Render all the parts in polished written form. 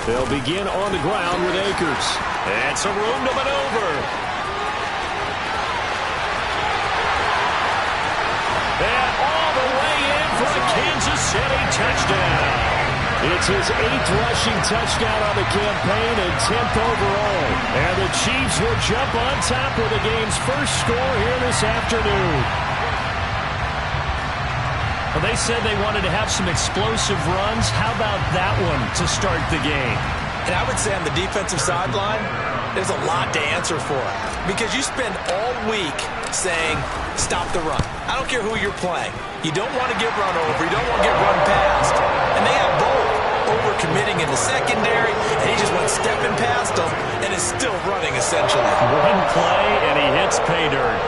They'll begin on the ground with Akers. And some room to maneuver. And all the way in for a Kansas City touchdown. It's his 8th rushing touchdown on the campaign and 10th overall. And the Chiefs will jump on top with the game's first score here this afternoon. Well, they said they wanted to have some explosive runs. How about that one to start the game? And I would say on the defensive sideline, there's a lot to answer for. Because you spend all week saying, stop the run. I don't care who you're playing. You don't want to get run over. You don't want to get run past. And they have both. Over-committing in the secondary, and he just went stepping past them and is still running, essentially. One play, and he hits pay dirt.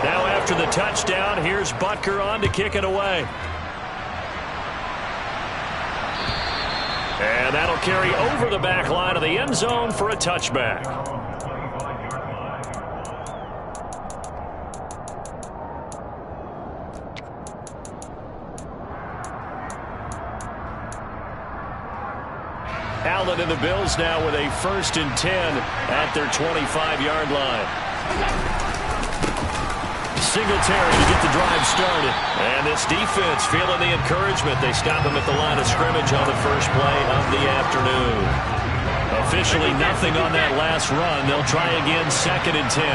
Now after the touchdown, here's Butker on to kick it away. And that'll carry over the back line of the end zone for a touchback. Allen and the Bills now with a 1st and 10 at their 25-yard line. Singletary to get the drive started. And this defense feeling the encouragement. They stop him at the line of scrimmage on the first play of the afternoon. Officially nothing on that last run. They'll try again 2nd and 10.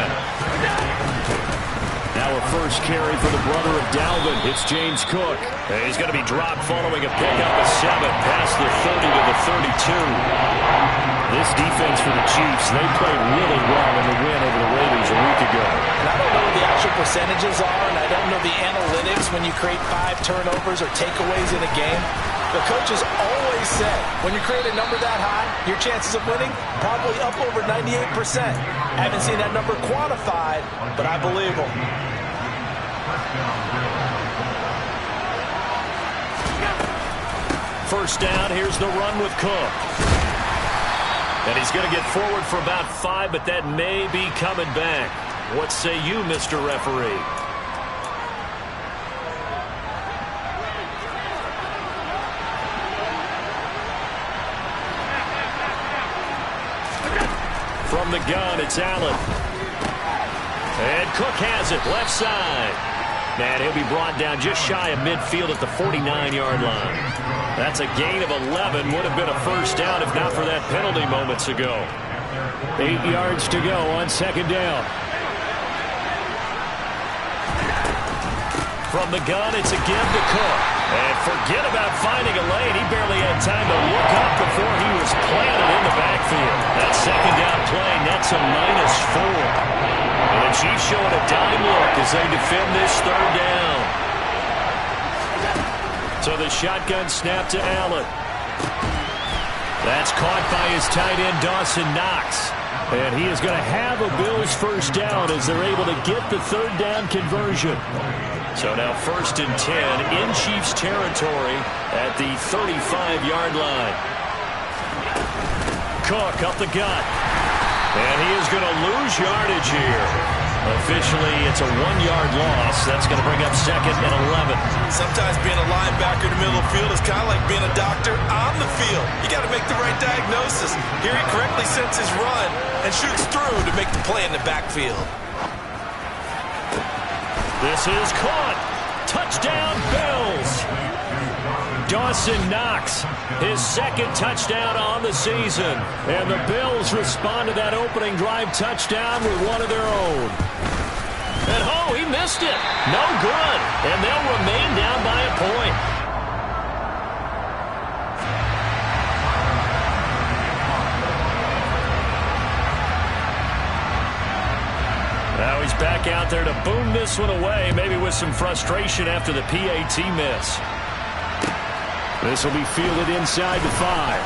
Now a first carry for the brother of Dalvin. It's James Cook. And he's going to be dropped following a pickup of 7 past the 30 to the 32. This defense for the Chiefs, they played really well in the win over the Raiders a week ago. And I don't know what the actual percentages are, and I don't know the analytics when you create 5 turnovers or takeaways in a game. The coaches always say, when you create a number that high, your chances of winning probably up over 98%. I haven't seen that number quantified, but I believe them. First down, here's the run with Cook. And he's going to get forward for about 5, but that may be coming back. What say you, Mr. Referee? From the gun, it's Allen. And Cook has it, left side. And he'll be brought down just shy of midfield at the 49-yard line. That's a gain of 11. Would have been a first down if not for that penalty moments ago. 8 yards to go on 2nd down. From the gun, it's a give to Cook. And forget about finding a lane. He barely had time to look up before he was planted in the backfield. That 2nd down play nets a -4. And the Chiefs showing a dime look as they defend this 3rd down. So the shotgun snap to Allen. That's caught by his tight end, Dawson Knox. And he is going to have a Bills first down as they're able to get the 3rd down conversion. So now 1st and 10 in Chiefs territory at the 35-yard line. Cook up the gut. And he is going to lose yardage here. Officially, it's a 1-yard loss. That's going to bring up 2nd and 11. Sometimes being a linebacker in the middle of the field is kind of like being a doctor on the field. You got to make the right diagnosis. Here he correctly sets his run and shoots through to make the play in the backfield. This is caught. Touchdown, Bills. Dawson Knox, his 2nd touchdown on the season. And the Bills respond to that opening drive touchdown with one of their own. And oh, he missed it. No good. And they'll remain down by a point. Now he's back out there to boom this one away, maybe with some frustration after the PAT miss. This will be fielded inside the 5.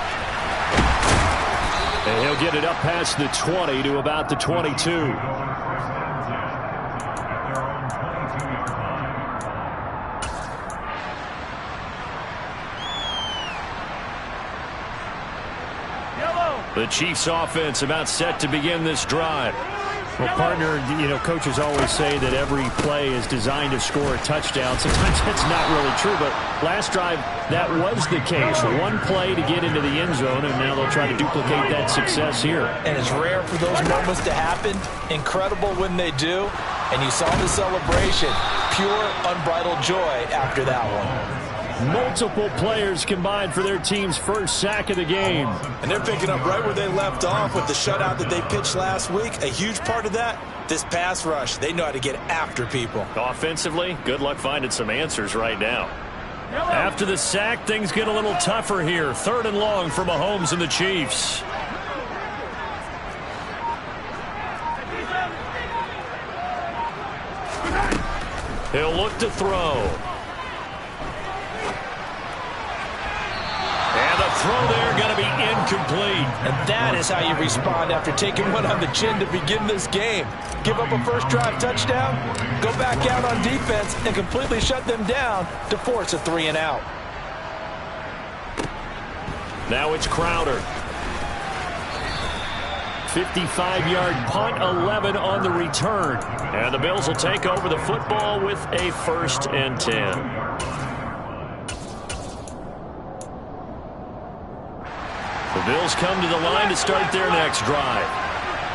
And he'll get it up past the 20 to about the 22. The Chiefs offense about set to begin this drive. Well, partner, coaches always say that every play is designed to score a touchdown. Sometimes that's not really true, but last drive, that was the case. One play to get into the end zone, and now they'll try to duplicate that success here. And it's rare for those moments to happen. Incredible when they do. And you saw the celebration. Pure, unbridled joy after that one. Multiple players combined for their team's first sack of the game. And they're picking up right where they left off with the shutout that they pitched last week. A huge part of that, this pass rush. They know how to get after people. Offensively, good luck finding some answers right now. After the sack, things get a little tougher here. 3rd and long for Mahomes and the Chiefs. He'll look to throw. Throw there going to be incomplete. And that is how you respond after taking one on the chin to begin this game. Give up a first drive touchdown, go back out on defense, and completely shut them down to force a 3 and out. Now it's Crowder. 55-yard punt, 11 on the return. And the Bills will take over the football with a 1st and 10. The Bills come to the line to start their next drive.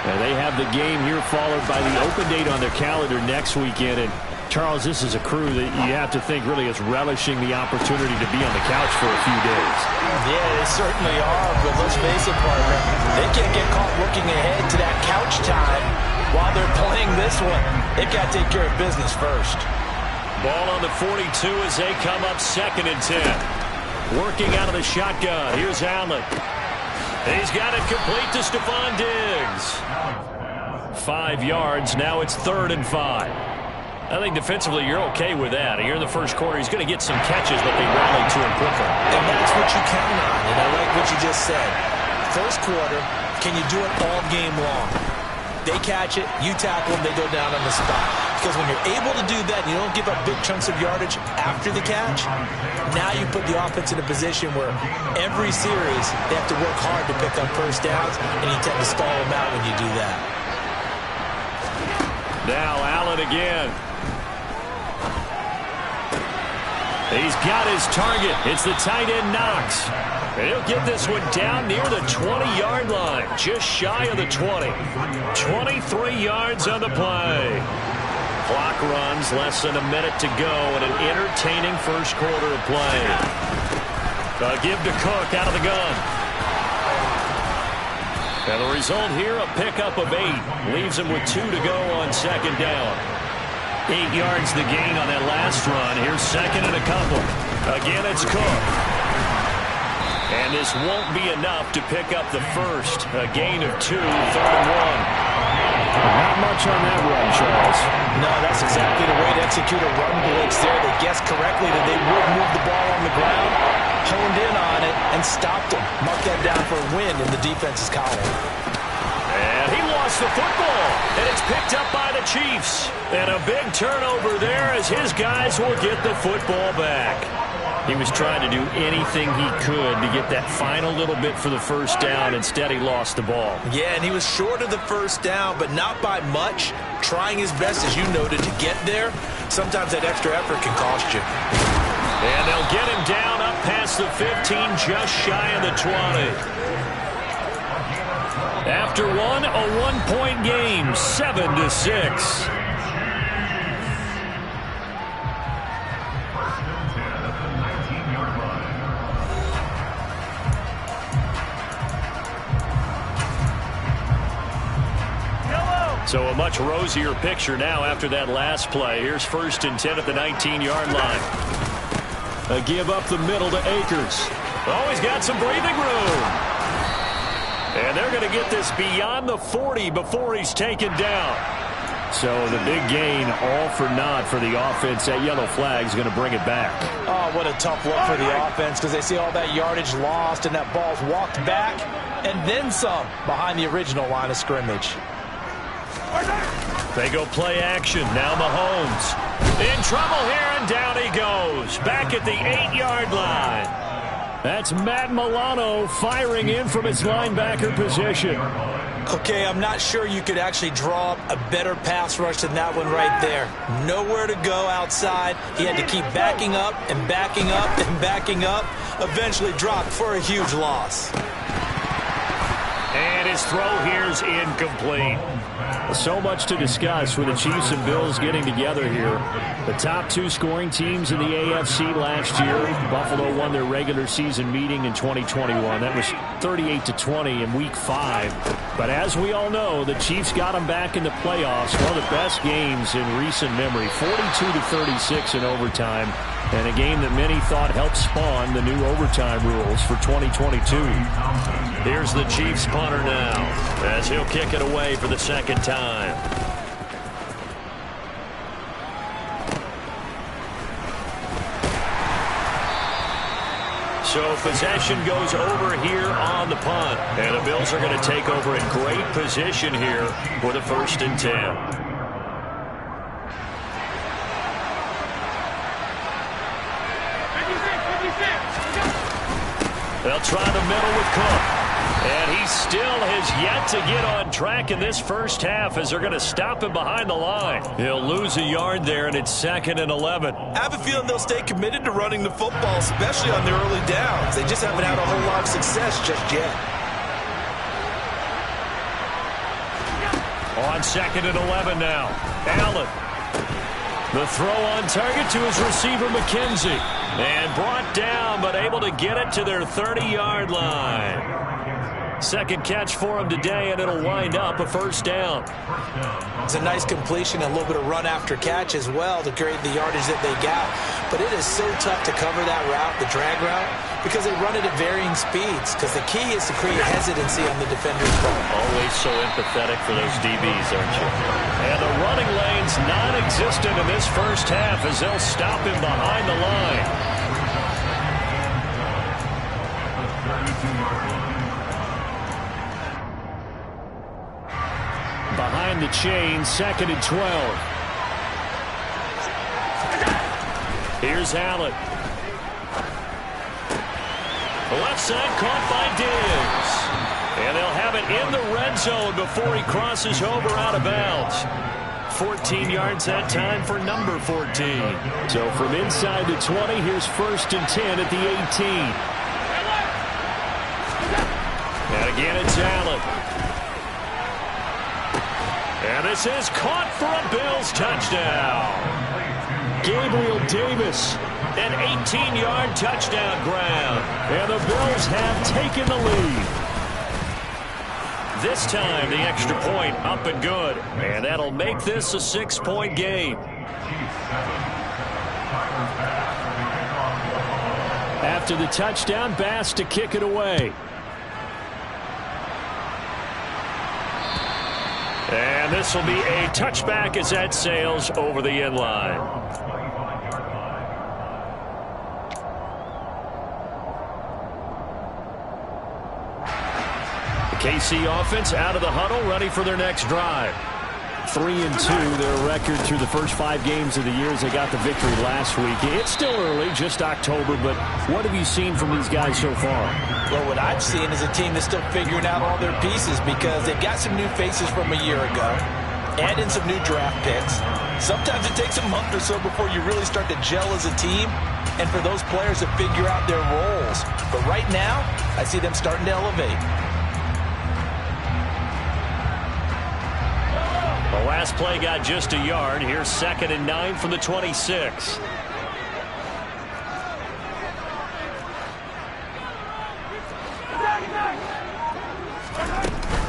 And they have the game here followed by the open date on their calendar next weekend. And, Charles, this is a crew that you have to think really is relishing the opportunity to be on the couch for a few days. Yeah, they certainly are, but let's face it, partner. They can't get caught looking ahead to that couch time while they're playing this one. They've got to take care of business first. Ball on the 42 as they come up 2nd and 10. Working out of the shotgun. Here's Allen. He's got it complete to Stephon Diggs. 5 yards. Now it's 3rd and 5. I think defensively you're okay with that. Here in the first quarter, he's going to get some catches, but they rally to him quickly. And that's what you count on, and I like what you just said. First quarter, can you do it all game long? They catch it, you tackle them, they go down on the spot. Because when you're able to do that, and you don't give up big chunks of yardage after the catch, now you put the offense in a position where every series they have to work hard to pick up first downs, and you tend to stall them out when you do that. Now Allen again. He's got his target. It's the tight end Knox. And he'll get this one down near the 20-yard line, just shy of the 20. 23 yards on the play. Clock runs, less than a minute to go, and an entertaining first quarter of play. Give to Cook out of the gun. And the result here, a pickup of 8. Leaves him with 2 to go on 2nd down. 8 yards the gain on that last run. Here's 2nd and a couple. Again, it's Cook. And this won't be enough to pick up the first. A gain of 2, 3rd and 1. Not much on that run, Charles. No, that's exactly the way to execute a run blitz there. They guessed correctly that they would move the ball on the ground, honed in on it, and stopped them. Mark that down for a win in the defense's column. And he lost the football, and it's picked up by the Chiefs. And a big turnover there as his guys will get the football back. He was trying to do anything he could to get that final little bit for the first down. Instead, he lost the ball. Yeah, and he was short of the first down, but not by much. Trying his best, as you noted, to get there. Sometimes that extra effort can cost you. And they'll get him down up past the 15, just shy of the 20. After one, a one-point game, 7-6. So a much rosier picture now after that last play. Here's 1st and 10 at the 19-yard line. A give up the middle to Akers. Oh, he's got some breathing room. And they're going to get this beyond the 40 before he's taken down. So the big gain, all for naught for the offense. That yellow flag is going to bring it back. Oh, what a tough look for the offense, because they see all that yardage lost and that ball's walked back and then some behind the original line of scrimmage. They go play action. Now Mahomes in trouble here, and down he goes. Back at the 8-yard line. That's Matt Milano firing in from his linebacker position. Okay, I'm not sure you could actually draw up a better pass rush than that one right there. Nowhere to go outside. He had to keep backing up and backing up and backing up. Eventually dropped for a huge loss. And his throw here is incomplete. So much to discuss with the Chiefs and Bills getting together here. The top two scoring teams in the AFC last year. Buffalo won their regular season meeting in 2021. That was 38-20 in Week 5. But as we all know, the Chiefs got them back in the playoffs. One of the best games in recent memory. 42-36 in overtime. And a game that many thought helped spawn the new overtime rules for 2022. Here's the Chiefs punter now, as he'll kick it away for the second time. So possession goes over here on the punt. And the Bills are going to take over in great position here for the 1st and 10. They'll try the middle with Cook. And he still has yet to get on track in this first half as they're going to stop him behind the line. He'll lose a yard there, and it's 2nd and 11. I have a feeling they'll stay committed to running the football, especially on their early downs. They just haven't had a whole lot of success just yet. On 2nd and 11 now. Allen. The throw on target to his receiver, McKenzie. And brought down, but able to get it to their 30-yard line. Second catch for him today, and it'll wind up a 1st down. It's a nice completion, a little bit of run after catch as well to create the yardage that they got. But it is so tough to cover that route, the drag route, because they run it at varying speeds. Because the key is to create hesitancy on the defender's part. Always so empathetic for those DBs, aren't you? And the running lane's non-existent in this first half as they'll stop him behind the line. Behind the chain, 2nd and 12. Here's Allen. The left side caught by Diggs. And they'll have it in the red zone before he crosses over out of bounds. 14 yards that time for number 14. So from inside the 20, here's 1st and 10 at the 18. And again, it's Allen. And this is caught for a Bills touchdown. Gabriel Davis, an 18-yard touchdown grab. And the Bills have taken the lead. This time, the extra point up and good. And that'll make this a 6-point game. After the touchdown, Bass to kick it away. And this will be a touchback as that sails over the end line. The KC offense out of the huddle, ready for their next drive. 3-2, their record through the first 5 games of the year as they got the victory last week. It's still early, just October, but what have you seen from these guys so far? Well, what I've seen is a team that's still figuring out all their pieces because they've got some new faces from a year ago, add in some new draft picks. Sometimes it takes a month or so before you really start to gel as a team and for those players to figure out their roles. But right now, I see them starting to elevate. The last play got just a yard. Here's 2nd and 9 from the 26.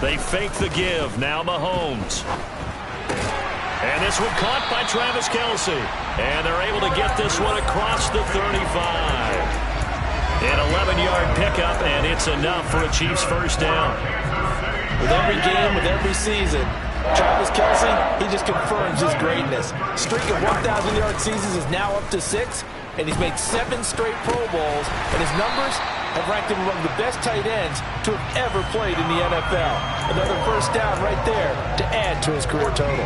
They fake the give. Now Mahomes. And this one caught by Travis Kelce. And they're able to get this one across the 35. An 11-yard pickup, and it's enough for a Chiefs 1st down. With every game, with every season, Travis Kelce, he just confirms his greatness. Streak of 1,000-yard seasons is now up to 6, and he's made 7 straight Pro Bowls, and his numbers have ranked him among the best tight ends to have ever played in the NFL. Another 1st down right there to add to his career total.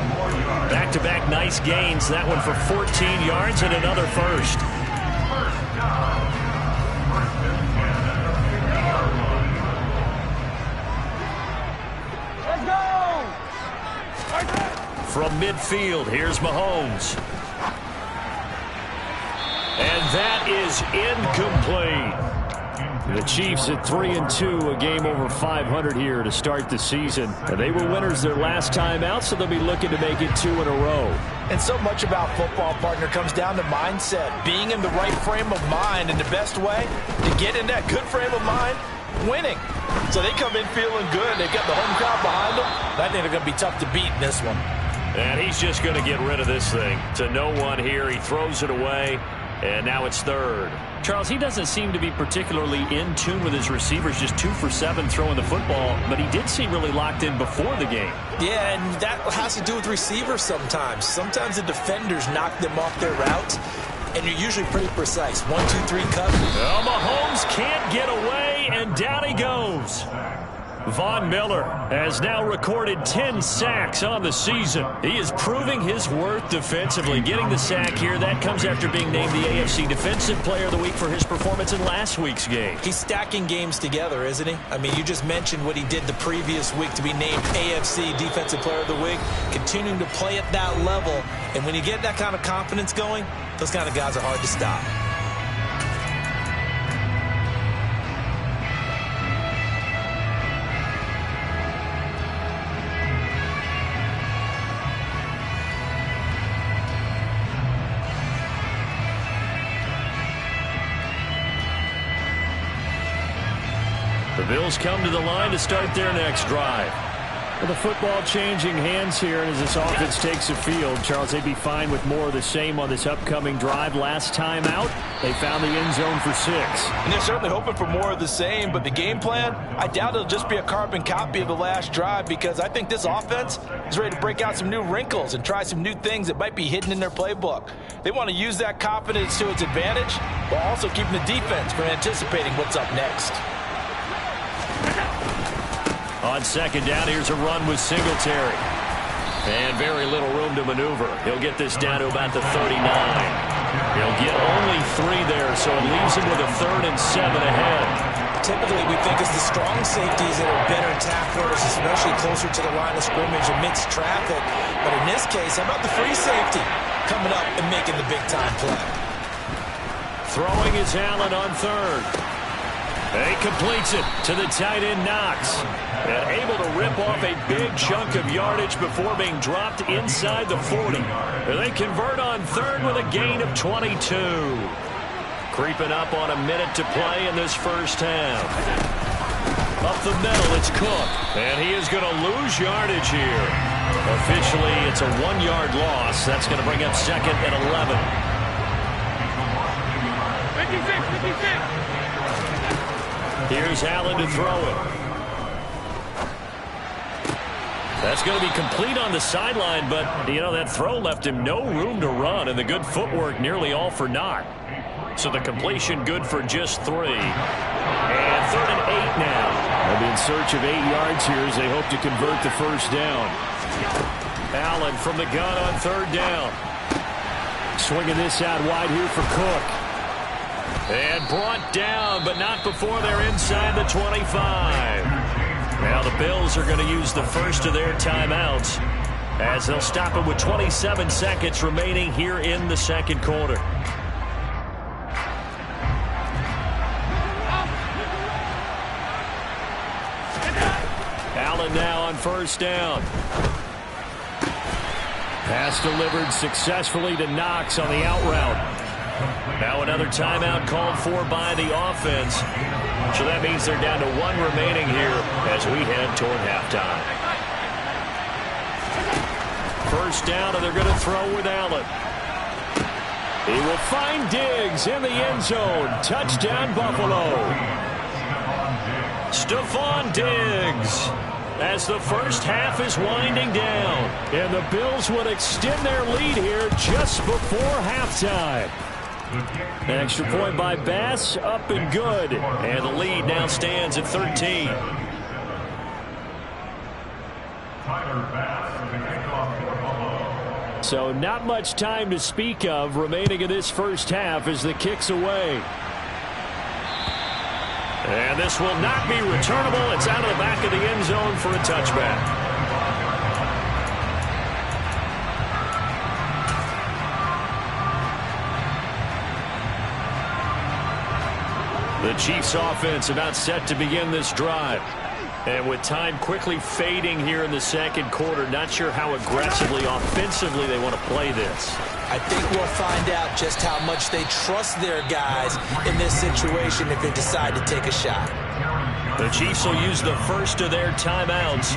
Back-to-back nice gains. That one for 14 yards and another 1st. From midfield, here's Mahomes. And that is incomplete. The Chiefs at 3-2, a game over 500 here to start the season. And they were winners their last time out, so they'll be looking to make it 2 in a row. And so much about football, partner, comes down to mindset. Being in the right frame of mind, and the best way to get in that good frame of mind, winning. So they come in feeling good. They've got the home crowd behind them. I think they're going to be tough to beat in this one. And he's just going to get rid of this thing. To no one here. He throws it away. And now it's third. Charles, he doesn't seem to be particularly in tune with his receivers, just 2 for 7 throwing the football, but he did seem really locked in before the game. Yeah, and that has to do with receivers sometimes. Sometimes the defenders knock them off their routes, and you're usually pretty precise. 1, 2, 3, cut. Well, Mahomes can't get away, and down he goes. Von Miller has now recorded 10 sacks on the season. He is proving his worth defensively. Getting the sack here, that comes after being named the AFC Defensive Player of the Week for his performance in last week's game. He's stacking games together, isn't he? I mean, you just mentioned what he did the previous week to be named AFC Defensive Player of the Week, continuing to play at that level. And when you get that kind of confidence going, those kind of guys are hard to stop. The Bills come to the line to start their next drive. Well, the football changing hands here, and as this offense takes the field, Charles, they'd be fine with more of the same on this upcoming drive. Last time out, they found the end zone for 6. And they're certainly hoping for more of the same, but the game plan, I doubt it'll just be a carbon copy of the last drive, because I think this offense is ready to break out some new wrinkles and try some new things that might be hidden in their playbook. They want to use that confidence to its advantage, while also keeping the defense from anticipating what's up next. On second down, here's a run with Singletary. And very little room to maneuver. He'll get this down to about the 39. He'll get only 3 there, so it leaves him with a 3rd and 7 ahead. Typically, we think it's the strong safeties that are better tacklers, especially closer to the line of scrimmage amidst traffic. But in this case, how about the free safety coming up and making the big-time play? Throwing is Allen on 3rd. He completes it to the tight end, Knox. And able to rip off a big chunk of yardage before being dropped inside the 40. And they convert on 3rd with a gain of 22. Creeping up on a minute to play in this first half. Up the middle, it's Cook. And he is going to lose yardage here. Officially, it's a 1-yard loss. That's going to bring up 2nd and 11. 56. Here's Allen to throw it. That's going to be complete on the sideline, but, you know, that throw left him no room to run, and the good footwork nearly all for naught. So the completion good for just 3. And 3rd and 8 now. They'll be in search of 8 yards here as they hope to convert the first down. Allen from the gun on 3rd down. Swinging this out wide here for Cook. And brought down, but not before they're inside the 25. Now the Bills are going to use the first of their timeouts as they'll stop it with 27 seconds remaining here in the second quarter. Allen now on 1st down. Pass delivered successfully to Knox on the out route. Now another timeout called for by the offense. So that means they're down to 1 remaining here as we head toward halftime. 1st down, and they're going to throw with Allen. He will find Diggs in the end zone. Touchdown, Buffalo. Stephon Diggs, as the first half is winding down. And the Bills would extend their lead here just before halftime. An extra point by Bass, up and good. And the lead now stands at 13. So not much time to speak of remaining in this first half as the kick's away. And this will not be returnable. It's out of the back of the end zone for a touchback. The Chiefs offense about set to begin this drive. And with time quickly fading here in the second quarter, not sure how aggressively, offensively they want to play this. I think we'll find out just how much they trust their guys in this situation if they decide to take a shot. The Chiefs will use the first of their timeouts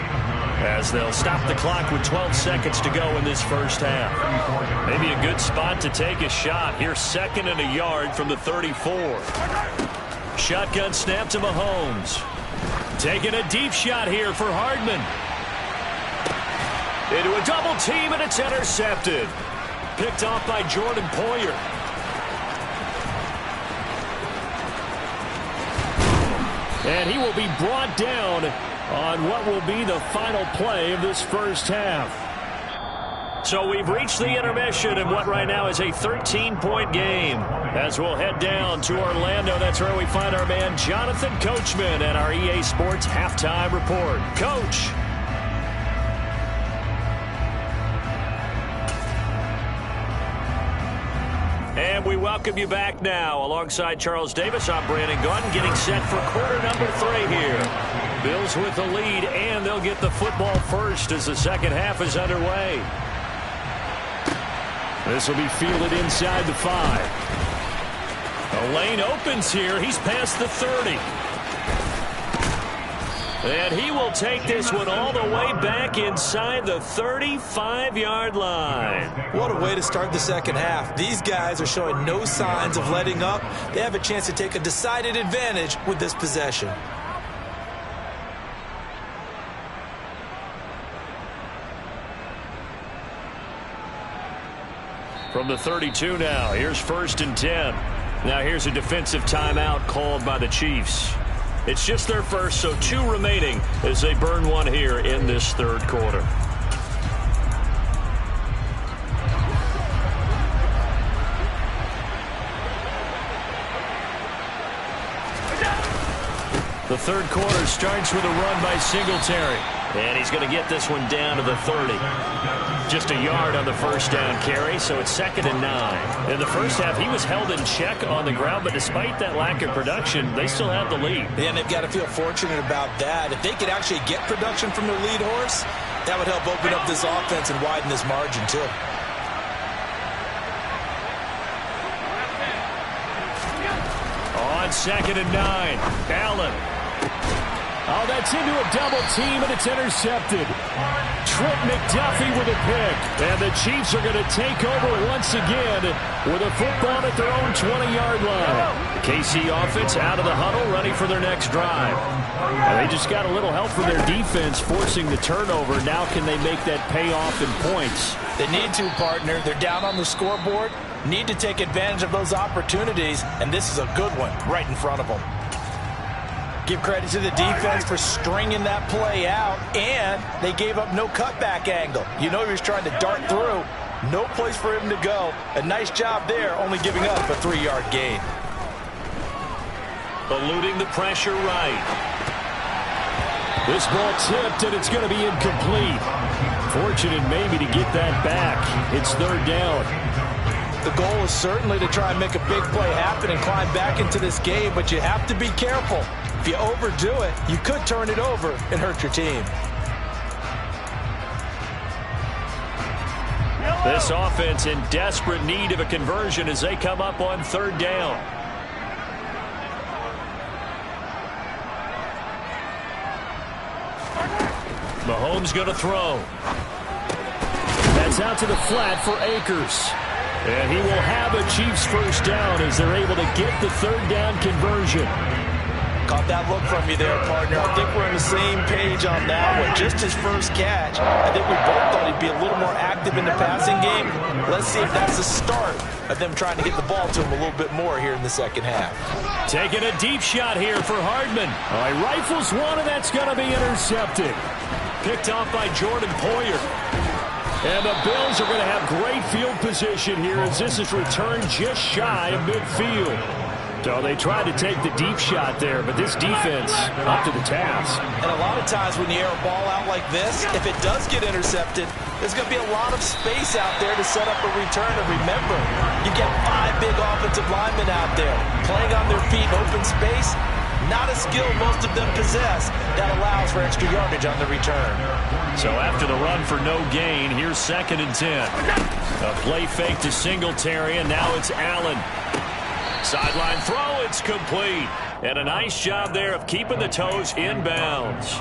as they'll stop the clock with 12 seconds to go in this first half. Maybe a good spot to take a shot. Here's 2nd and a yard from the 34. Shotgun snap to Mahomes. Taking a deep shot here for Hardman. Into a double team, and it's intercepted. Picked off by Jordan Poyer. And he will be brought down on what will be the final play of this first half. So we've reached the intermission in what right now is a 13-point game. As we'll head down to Orlando, that's where we find our man Jonathan Coachman at our EA Sports Halftime Report. Coach. And we welcome you back now. Alongside Charles Davis, I'm Brandon Gaudin, getting set for quarter number 3 here. Bills with the lead, and they'll get the football first as the second half is underway. This will be fielded inside the 5. The lane opens here. He's past the 30. And he will take this one all the way back inside the 35-yard line. What a way to start the second half. These guys are showing no signs of letting up. They have a chance to take a decided advantage with this possession. From the 32 now, here's 1st and 10. Now here's a defensive timeout called by the Chiefs. It's just their first, so 2 remaining as they burn one here in this third quarter. The third quarter starts with a run by Singletary. And he's going to get this one down to the 30. Just a yard on the first down carry, so it's 2nd and 9. In the first half, he was held in check on the ground, but despite that lack of production, they still have the lead. Yeah, and they've got to feel fortunate about that. If they could actually get production from their lead horse, that would help open up this offense and widen this margin, too. On 2nd and 9, Allen. Oh, that's into a double team, and it's intercepted. Trent McDuffie with a pick. And the Chiefs are going to take over once again with a football at their own 20-yard line. The KC offense out of the huddle, ready for their next drive. And they just got a little help from their defense forcing the turnover. Now can they make that pay off in points? They need to, partner. They're down on the scoreboard. Need to take advantage of those opportunities, and this is a good one right in front of them. Give credit to the defense for stringing that play out, and they gave up no cutback angle. You know he was trying to dart through. No place for him to go. A nice job there, only giving up a 3-yard gain. Eluding the pressure right. This ball tipped, and it's going to be incomplete. Fortunate maybe to get that back. It's 3rd down. The goal is certainly to try and make a big play happen and climb back into this game, but you have to be careful. If you overdo it, you could turn it over and hurt your team. This offense in desperate need of a conversion as they come up on 3rd down. Mahomes going to throw. That's out to the flat for Akers. And he will have a Chiefs first down as they're able to get the 3rd down conversion. Caught that look from you there, partner. I think we're on the same page on that one. Just his first catch. I think we both thought he'd be a little more active in the passing game. Let's see if that's the start of them trying to get the ball to him a little bit more here in the second half. Taking a deep shot here for Hardman. He rifles one, and that's going to be intercepted. Picked off by Jordan Poyer. And the Bills are going to have great field position here as this is returned just shy of midfield. So they tried to take the deep shot there, but this defense up to the task. And a lot of times when you air a ball out like this, if it does get intercepted, there's going to be a lot of space out there to set up a return. And remember, you get 5 big offensive linemen out there playing on their feet in open space. Not a skill most of them possess that allows for extra yardage on the return. So after the run for no gain, here's 2nd and 10. A play fake to Singletary, and now it's Allen. Sideline throw, it's complete. And a nice job there of keeping the toes inbounds.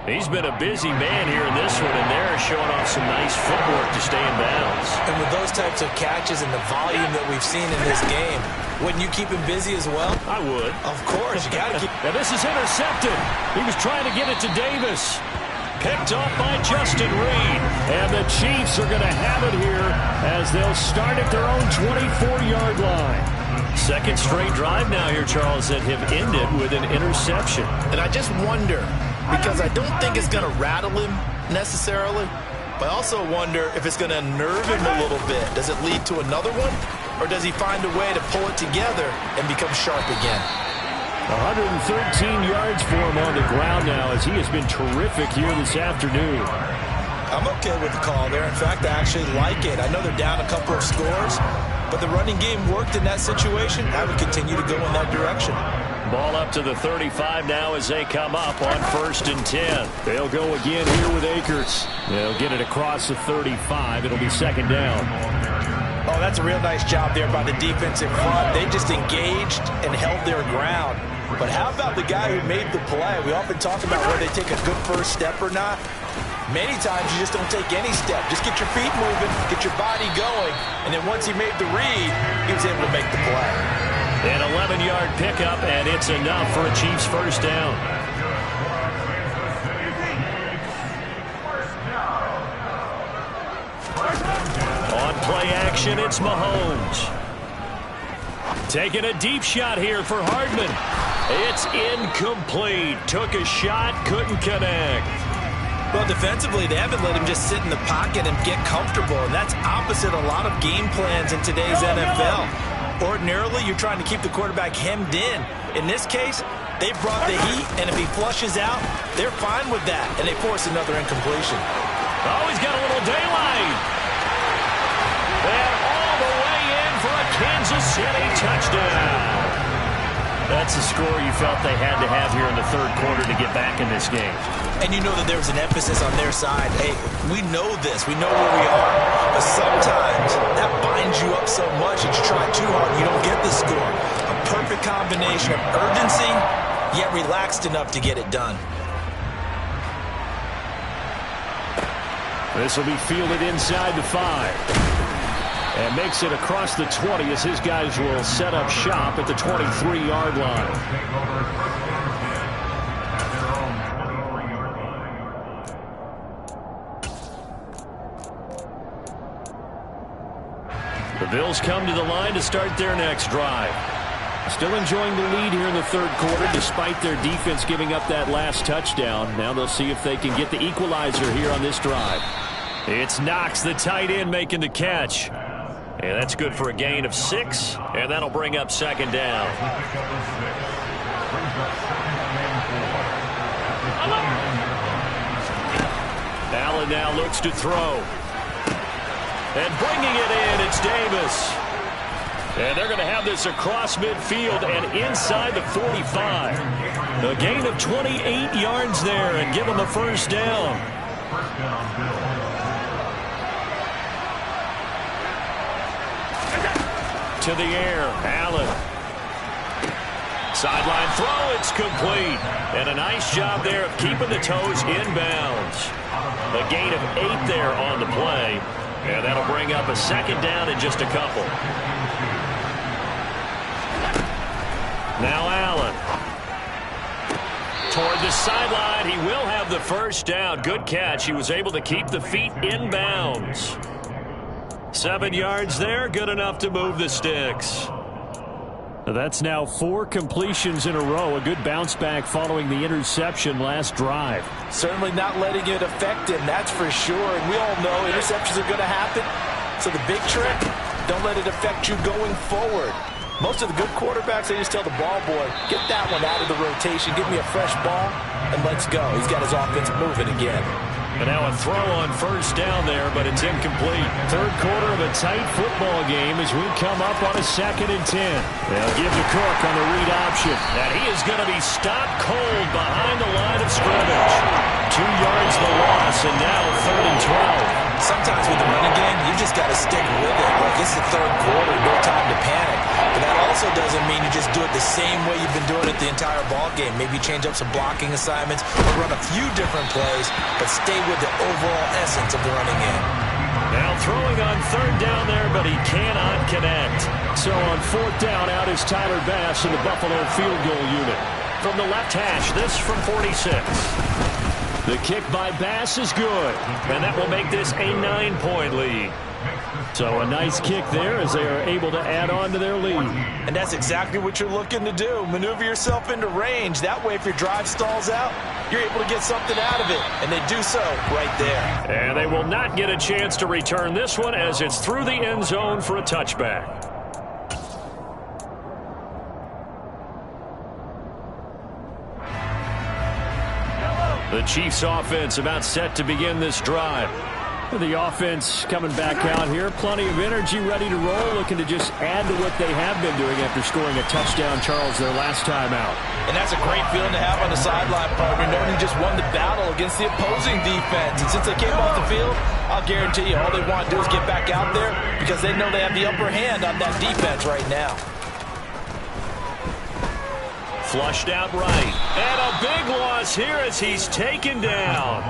He's been a busy man here in this one, and they're showing off some nice footwork to stay in bounds. And with those types of catches and the volume that we've seen in this game, wouldn't you keep him busy as well? I would. Of course, you got to keep. And this is intercepted. He was trying to get it to Davis. Picked off by Justin Reed. And the Chiefs are going to have it here as they'll start at their own 24-yard line. Second straight drive now here, Charles, that have ended with an interception. And I just wonder, because I don't think it's going to rattle him necessarily, but I also wonder if it's going to unnerve him a little bit. Does it lead to another one, or does he find a way to pull it together and become sharp again? 113 yards for him on the ground now as he has been terrific here this afternoon. I'm okay with the call there. In fact, I actually like it. I know they're down a couple of scores, but the running game worked in that situation. I would continue to go in that direction. Ball up to the 35 now as they come up on 1st and 10. They'll go again here with Akers. They'll get it across the 35. It'll be 2nd down. Oh, that's a real nice job there by the defensive front. They just engaged and held their ground. But how about the guy who made the play? We often talk about whether they take a good first step or not. Many times you just don't take any step. Just get your feet moving, get your body going, and then once he made the read, he was able to make the play. An 11-yard pickup, and it's enough for a Chiefs first down. On play action, it's Mahomes. Taking a deep shot here for Hardman. It's incomplete. Took a shot, couldn't connect. Well, defensively, they haven't let him just sit in the pocket and get comfortable, and that's opposite a lot of game plans in today's NFL. Ordinarily, you're trying to keep the quarterback hemmed in. In this case, they brought the heat, and if he flushes out, they're fine with that, and they force another incompletion. Oh, he's got a little daylight. And all the way in for a Kansas City touchdown. That's the score you felt they had to have here in the 3rd quarter to get back in this game. And you know that there was an emphasis on their side. Hey, we know this. We know where we are. But sometimes that binds you up so much that you try too hard and you don't get the score. A perfect combination of urgency, yet relaxed enough to get it done. This will be fielded inside the 5. And makes it across the 20 as his guys will set up shop at the 23-yard line. The Bills come to the line to start their next drive. Still enjoying the lead here in the 3rd quarter despite their defense giving up that last touchdown. Now they'll see if they can get the equalizer here on this drive. It's Knox, the tight end, making the catch. And that's good for a gain of 6, and that'll bring up 2nd down. Allen now looks to throw. And bringing it in, it's Davis. And they're going to have this across midfield and inside the 45. A gain of 28 yards there and give them a first down. To the air, Allen. Sideline throw, it's complete. And a nice job there of keeping the toes inbounds. A gain of 8 there on the play. And that'll bring up a 2nd down in just a couple. Now Allen. Toward the sideline, he will have the first down. Good catch. He was able to keep the feet inbounds. 7 yards there, good enough to move the sticks. That's now 4 completions in a row. A good bounce back following the interception last drive. Certainly not letting it affect him, that's for sure. And we all know interceptions are going to happen. So the big trick, don't let it affect you going forward. Most of the good quarterbacks, they just tell the ball boy, get that one out of the rotation, give me a fresh ball, and let's go. He's got his offense moving again. And now a throw on first down there, but it's incomplete. Third quarter of a tight football game as we come up on a 2nd and 10. They'll give to Cook on the read option. And he is going to be stopped cold behind the line of scrimmage. 2 yards the loss, and now 3rd and 12. Sometimes with the running game, you just got to stick with it. Like, it's the third quarter, no time to panic. But that also doesn't mean you just do it the same way you've been doing it the entire ball game. Maybe change up some blocking assignments or run a few different plays, but stay with the overall essence of the running game. Now throwing on 3rd down there, but he cannot connect. So on 4th down, out is Tyler Bass in the Buffalo field goal unit. From the left hash, this from 46. The kick by Bass is good, and that will make this a 9-point lead. So a nice kick there as they are able to add on to their lead. And that's exactly what you're looking to do. Maneuver yourself into range. That way, if your drive stalls out, you're able to get something out of it. And they do so right there. And they will not get a chance to return this one as it's through the end zone for a touchback. The Chiefs offense about set to begin this drive. The offense coming back out here. Plenty of energy, ready to roll, looking to just add to what they have been doing after scoring a touchdown, Charles, their last time out. And that's a great feeling to have on the sideline, partner, knowing you just won the battle against the opposing defense. And since they came off the field, I'll guarantee you all they want to do is get back out there because they know they have the upper hand on that defense right now. Flushed out right. And a big loss here as he's taken down.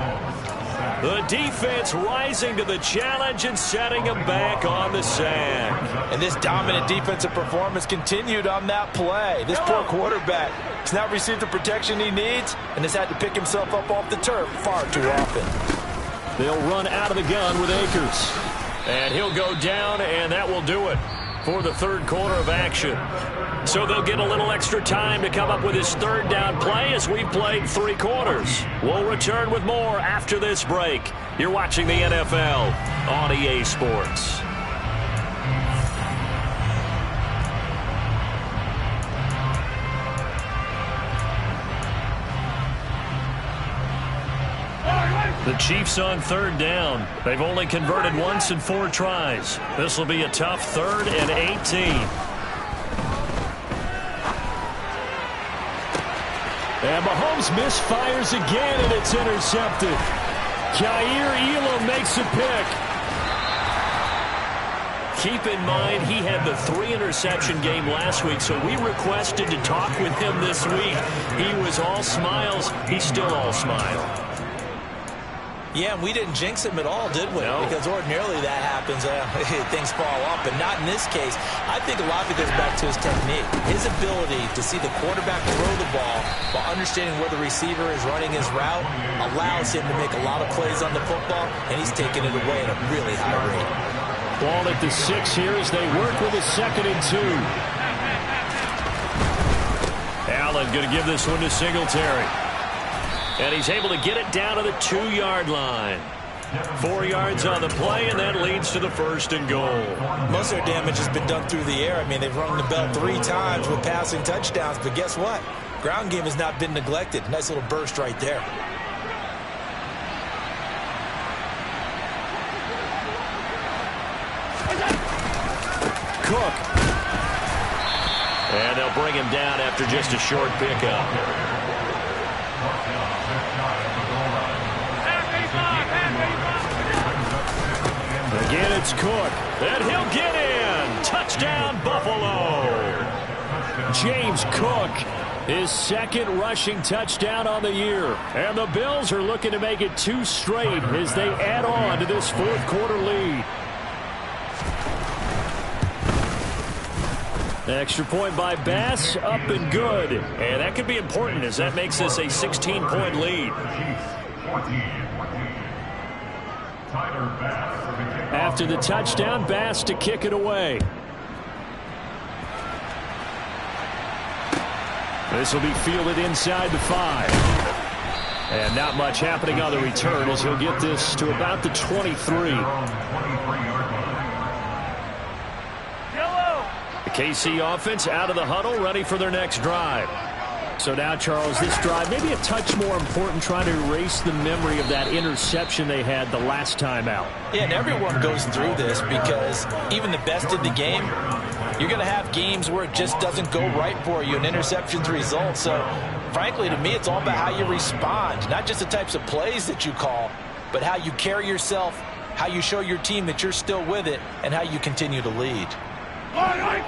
The defense rising to the challenge and setting him back on the sack. And this dominant defensive performance continued on that play. This poor quarterback has not received the protection he needs and has had to pick himself up off the turf far too often. They'll run out of the gun with Akers. And he'll go down, and that will do it for the third quarter of action. So they'll get a little extra time to come up with his 3rd down play as we've played 3 quarters. We'll return with more after this break. You're watching the NFL on EA Sports. The Chiefs on 3rd down. They've only converted once in 4 tries. This will be a tough 3rd and 18. And Mahomes misfires again, and it's intercepted. Kaiir Elam makes a pick. Keep in mind, he had the 3-interception game last week, so we requested to talk with him this week. He was all smiles. He's still all smile. Yeah, we didn't jinx him at all, did we? No. Because ordinarily that happens, things fall off, but not in this case. I think a lot of it goes back to his technique. His ability to see the quarterback throw the ball while understanding where the receiver is running his route allows him to make a lot of plays on the football, and he's taking it away at a really high rate. Ball at the 6 here as they work with a 2nd and 2. Allen going to give this one to Singletary. And he's able to get it down to the 2-yard line. 4 yards on the play, and that leads to the 1st and goal. Most of their damage has been done through the air. I mean, they've rung the bell 3 times with passing touchdowns, but guess what? Ground game has not been neglected. Nice little burst right there. Cook. And they'll bring him down after just a short pickup. Again, it's Cook. And he'll get in. Touchdown, Buffalo. James Cook, his 2nd rushing touchdown on the year. And the Bills are looking to make it 2 straight as they add on to this 4th quarter lead. Extra point by Bass, up and good. And that could be important as that makes this a 16-point lead. After the touchdown, Bass to kick it away. This will be fielded inside the 5. And not much happening on the return as he'll get this to about the 23. The KC offense out of the huddle, ready for their next drive. So now, Charles, this drive maybe a touch more important, trying to erase the memory of that interception they had the last time out. Yeah, and everyone goes through this because even the best in the game, you're going to have games where it just doesn't go right for you, and interceptions result. So, frankly, to me, it's all about how you respond, not just the types of plays that you call, but how you carry yourself, how you show your team that you're still with it, and how you continue to lead.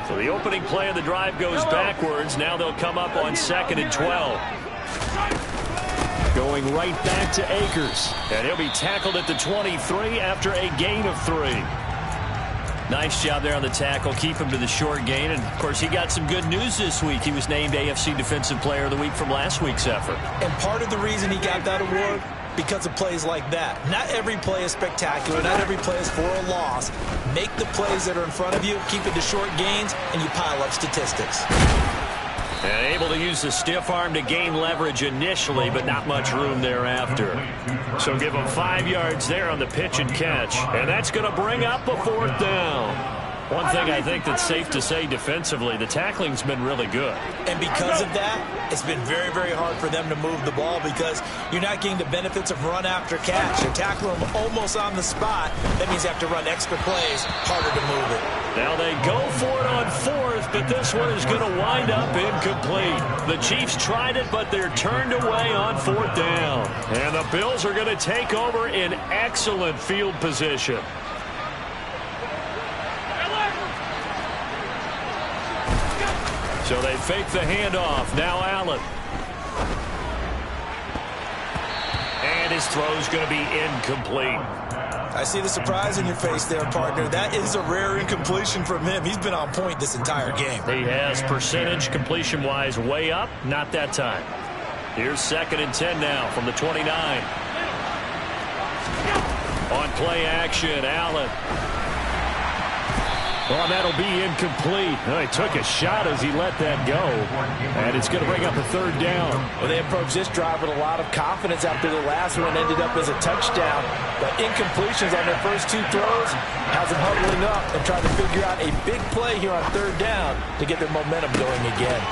So the opening play of the drive goes backwards. Now they'll come up on 2nd and 12. Going right back to Akers. And he'll be tackled at the 23 after a gain of 3. Nice job there on the tackle. Keep him to the short gain. And, of course, he got some good news this week. He was named AFC Defensive Player of the Week from last week's effort. And part of the reason he got that award, because of plays like that. Not every play is spectacular. Not every play is for a loss. Make the plays that are in front of you, keep it to short gains, and you pile up statistics. And able to use the stiff arm to gain leverage initially, but not much room thereafter. So give him 5 yards there on the pitch and catch. And that's going to bring up a 4th down. One thing I think that's safe to say defensively, the tackling's been really good. And because of that, it's been very, very hard for them to move the ball because you're not getting the benefits of run after catch. You're tackling them almost on the spot. That means you have to run extra plays, harder to move it. Now they go for it on 4th, but this one is going to wind up incomplete. The Chiefs tried it, but they're turned away on 4th down. And the Bills are going to take over in excellent field position. So they fake the handoff. Now Allen. And his throw's going to be incomplete. I see the surprise in your face there, partner. That is a rare incompletion from him. He's been on point this entire game. He has percentage completion-wise way up. Not that time. Here's 2nd and 10 now from the 29. On play action, Allen. Well, that'll be incomplete. He took a shot as he let that go. And it's going to bring up a 3rd down. Well, they approached this drive with a lot of confidence after the last one ended up as a touchdown. But incompletions on their first 2 throws has them huddling up and trying to figure out a big play here on 3rd down to get their momentum going again.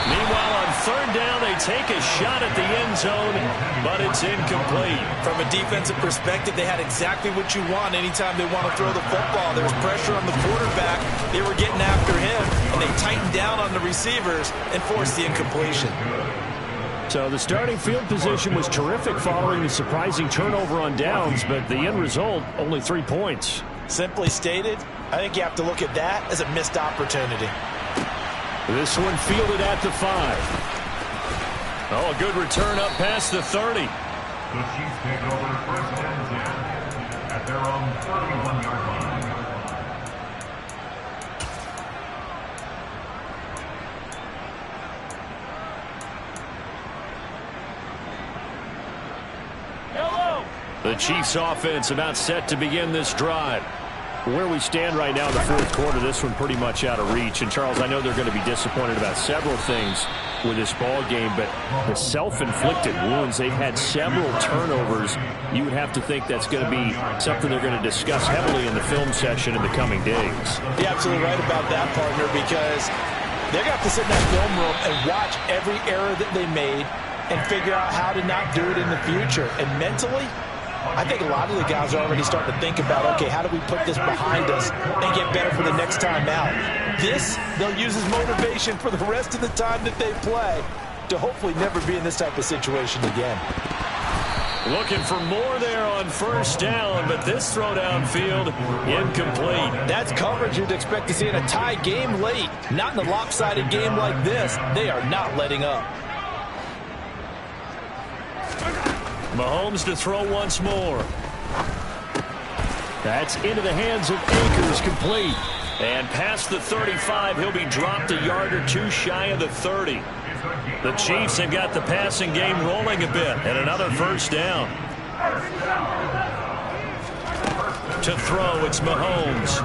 Meanwhile, on 3rd down, they take a shot at the end zone, but it's incomplete. From a defensive perspective, they had exactly what you want anytime they want to throw the football. There was pressure on the quarterback. They were getting after him, and they tightened down on the receivers and forced the incompletion. So the starting field position was terrific following the surprising turnover on downs, but the end result, only 3 points. Simply stated, I think you have to look at that as a missed opportunity. This one fielded at the 5. Oh, a good return up past the 30. The Chiefs take over 1st and 10 at their own 31-yard line. The Chiefs offense about set to begin this drive. Where we stand right now in the 4th quarter, this one pretty much out of reach. And, Charles, I know they're going to be disappointed about several things with this ball game, but the self-inflicted wounds, they've had several turnovers. You would have to think that's going to be something they're going to discuss heavily in the film session in the coming days. You're absolutely right about that, partner, because they're going to have to sit in that film room and watch every error that they made and figure out how to not do it in the future. And mentally, I think a lot of the guys are already starting to think about, okay, how do we put this behind us and get better for the next time out? This, they'll use as motivation for the rest of the time that they play to hopefully never be in this type of situation again. Looking for more there on 1st down, but this throw downfield, incomplete. That's coverage you'd expect to see in a tie game late. Not in a lopsided game like this. They are not letting up. Mahomes to throw once more. That's into the hands of Akers, complete. And past the 35, he'll be dropped a yard or 2 shy of the 30. The Chiefs have got the passing game rolling a bit, and another 1st down. To throw, it's Mahomes.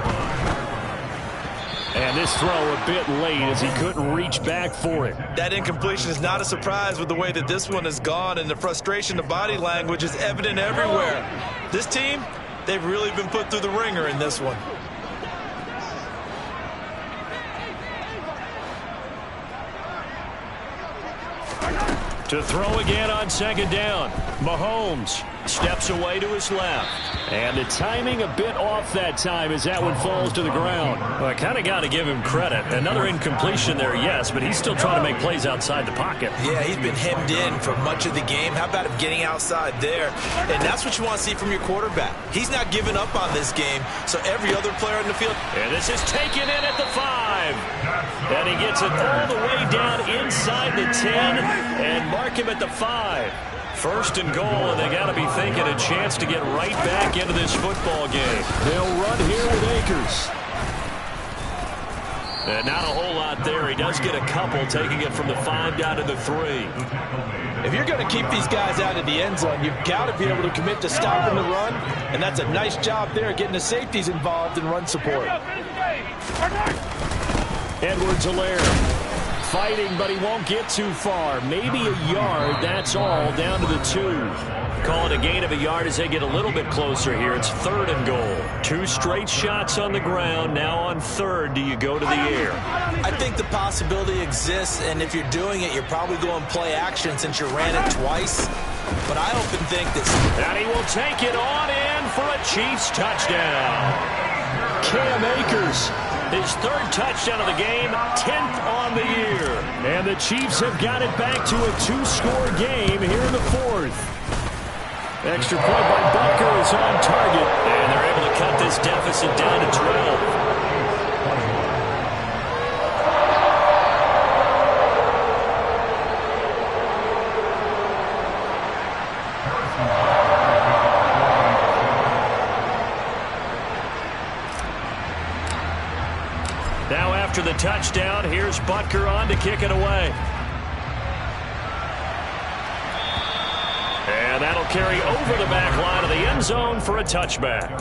And this throw a bit late as he couldn't reach back for it. That incompletion is not a surprise with the way that this one has gone, and the frustration, the body language is evident everywhere. This team, they've really been put through the ringer in this one. To throw again on second down. Mahomes steps away to his left. And the timing a bit off that time as that one falls to the ground. Well, I kind of got to give him credit. Another incompletion there, yes, but he's still trying to make plays outside the pocket. Yeah, he's been hemmed in for much of the game. How about him getting outside there? And that's what you want to see from your quarterback. He's not giving up on this game, so every other player in the field. And this is taken in at the 5. And he gets it all the way down inside the 10 and mark him at the 5. First and goal, and they got to be thinking a chance to get right back into this football game. They'll run here with Akers. And not a whole lot there. He does get a couple, taking it from the 5 down to the 3. If you're going to keep these guys out of the end zone, you've got to be able to commit to stopping the run, and that's a nice job there, getting the safeties involved in run support. Edwards-Helaire fighting, but he won't get too far. Maybe a yard, that's all, down to the 2. Call it a gain of a yard as they get a little bit closer here. It's 3rd and goal. 2 straight shots on the ground. Now on 3rd, do you go to the air? I think the possibility exists, and if you're doing it, you're probably going play action since you ran it twice. But I often think this. And he will take it on in for a Chiefs touchdown. Cam Akers, his 3rd touchdown of the game, 10th on the year. And the Chiefs have got it back to a 2-score game here in the 4th. Extra point by Butker is on target. And they're able to cut this deficit down to 12. Now after the touchdown, here's Butker on to kick it away. And that'll carry over the back line of the end zone for a touchback.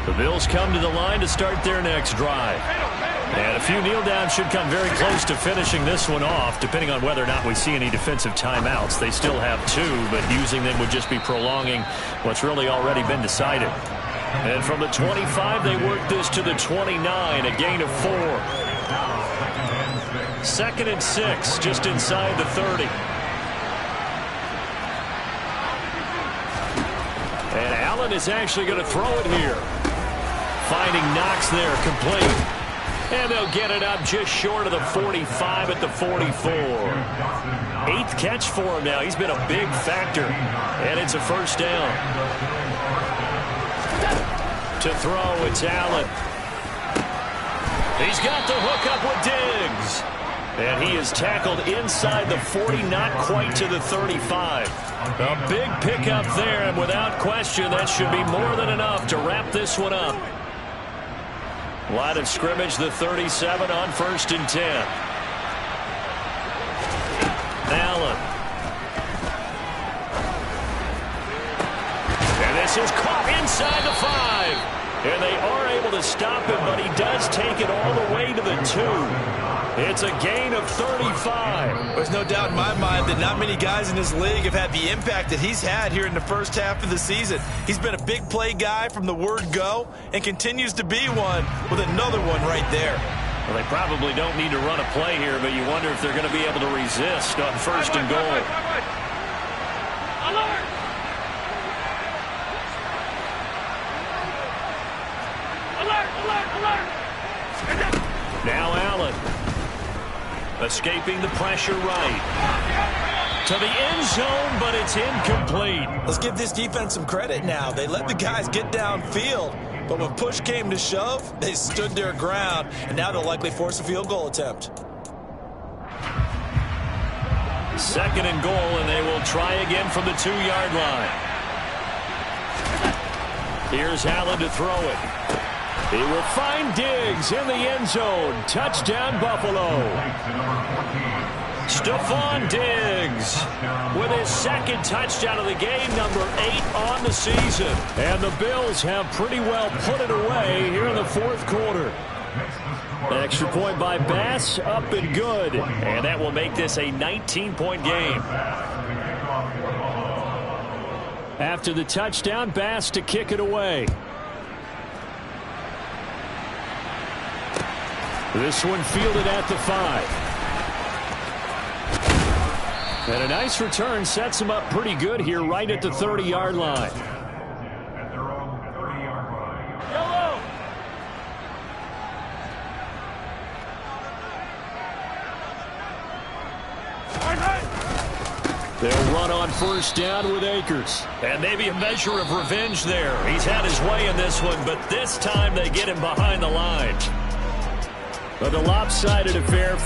The Bills come to the line to start their next drive. And a few kneel downs should come very close to finishing this one off, depending on whether or not we see any defensive timeouts. They still have 2, but using them would just be prolonging what's really already been decided. And from the 25, they work this to the 29, a gain of 4. 2nd and 6, just inside the 30. And Allen is actually going to throw it here. Finding Knox there, complete. And they'll get it up just short of the 45 at the 44. 8th catch for him now. He's been a big factor. And it's a first down. To throw, it's Allen. He's got the hook up with Diggs. And he is tackled inside the 40, not quite to the 35. A big pickup there, and without question, that should be more than enough to wrap this one up. Line of scrimmage, the 37 on 1st and 10. Allen. And this is caught inside the 5. And they are able to stop him, but he does take it all the way to the 2. It's a gain of 35. There's no doubt in my mind that not many guys in this league have had the impact that he's had here in the first half of the season. He's been a big play guy from the word go and continues to be one with another one right there. Well, they probably don't need to run a play here, but you wonder if they're going to be able to resist on 1st and goal. Now Allen. Escaping the pressure right. To the end zone, but it's incomplete. Let's give this defense some credit now. They let the guys get downfield, but when push came to shove, they stood their ground, and now they'll likely force a field goal attempt. 2nd and goal, and they will try again from the 2-yard line. Here's Allen to throw it. He will find Diggs in the end zone. Touchdown, Buffalo. Stephon Diggs with his 2nd touchdown of the game, number 8 on the season. And the Bills have pretty well put it away here in the 4th quarter. Extra point by Bass, up and good. And that will make this a 19-point game. After the touchdown, Bass to kick it away. This one fielded at the 5. And a nice return sets him up pretty good here right at the 30-yard line. Yellow. They'll run on first down with Akers. And maybe a measure of revenge there. He's had his way in this one, but this time they get him behind the line. But the lopsided affair.